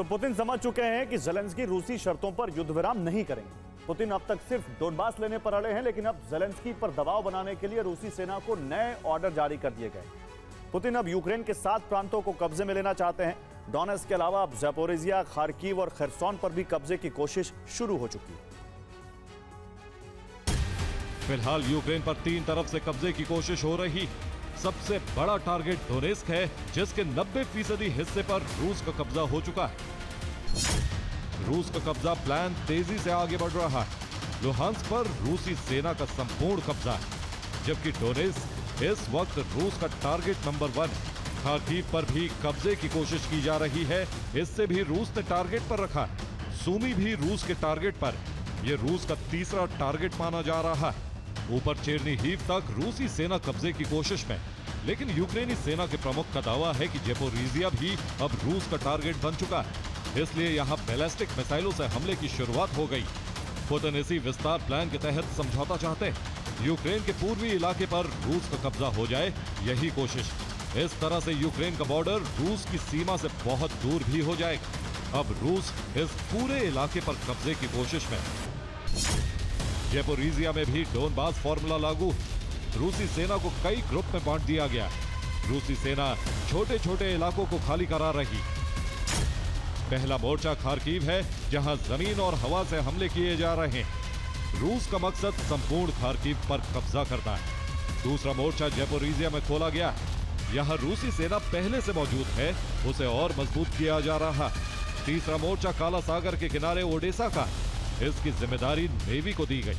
तो पुतिन समझ चुके हैं कि ज़ेलेंस्की रूसी शर्तों पर युद्ध विराम नहीं करेंगे। पुतिन अब तक सिर्फ डोनबास लेने पर अड़े हैं, लेकिन अब ज़ेलेंस्की पर दबाव बनाने के लिए रूसी सेना को नए ऑर्डर जारी कर दिए गए। पुतिन अब यूक्रेन के 7 प्रांतों को कब्जे में लेना चाहते हैं। डोनेट्स्क के अलावा अब ज़ैपोरिजिया, खार्किव और खरसोन पर भी कब्जे की कोशिश शुरू हो चुकी है। फिलहाल यूक्रेन पर 3 तरफ से कब्जे की कोशिश हो रही। सबसे बड़ा टारगेट डोनेट्स्क है, जिसके 90% हिस्से पर रूस का कब्जा हो चुका है। रूस का कब्जा प्लान तेजी से आगे बढ़ रहा है। लुहांस्क पर रूसी सेना का संपूर्ण कब्जा है, जबकि डोनेट्स्क इस वक्त रूस का टारगेट नंबर 1। खार्किव पर भी कब्जे की कोशिश की जा रही है, इससे भी रूस ने टारगेट पर रखा है। सूमी भी रूस के टारगेट पर, यह रूस का तीसरा टारगेट माना जा रहा है। ऊपर चेरनीहिव तक रूसी सेना कब्जे की कोशिश में, लेकिन यूक्रेनी सेना के प्रमुख का दावा है कि ज़ैपोरिजिया भी अब रूस का टारगेट बन चुका है, इसलिए यहां बैलिस्टिक मिसाइलों से हमले की शुरुआत हो गई। पुतिन इसी विस्तार प्लान के तहत समझौता चाहते हैं। यूक्रेन के पूर्वी इलाके पर रूस का कब्जा हो जाए, यही कोशिश। इस तरह से यूक्रेन का बॉर्डर रूस की सीमा से बहुत दूर भी हो जाएगा। अब रूस इस पूरे इलाके पर कब्जे की कोशिश में। ज़ैपोरिजिया में भी डोनबास फॉर्मूला लागू। रूसी सेना को कई ग्रुप में बांट दिया गया। रूसी सेना छोटे छोटे इलाकों को खाली करा रही। पहला मोर्चा खार्किव है, जहां जमीन और हवा से हमले किए जा रहे हैं। रूस का मकसद संपूर्ण खार्किव पर कब्जा करना है। दूसरा मोर्चा ज़ैपोरिजिया में खोला गया। यहां रूसी सेना पहले से मौजूद है, उसे और मजबूत किया जा रहा। तीसरा मोर्चा काला सागर के किनारे ओडेसा का, इसकी जिम्मेदारी नेवी को दी गई।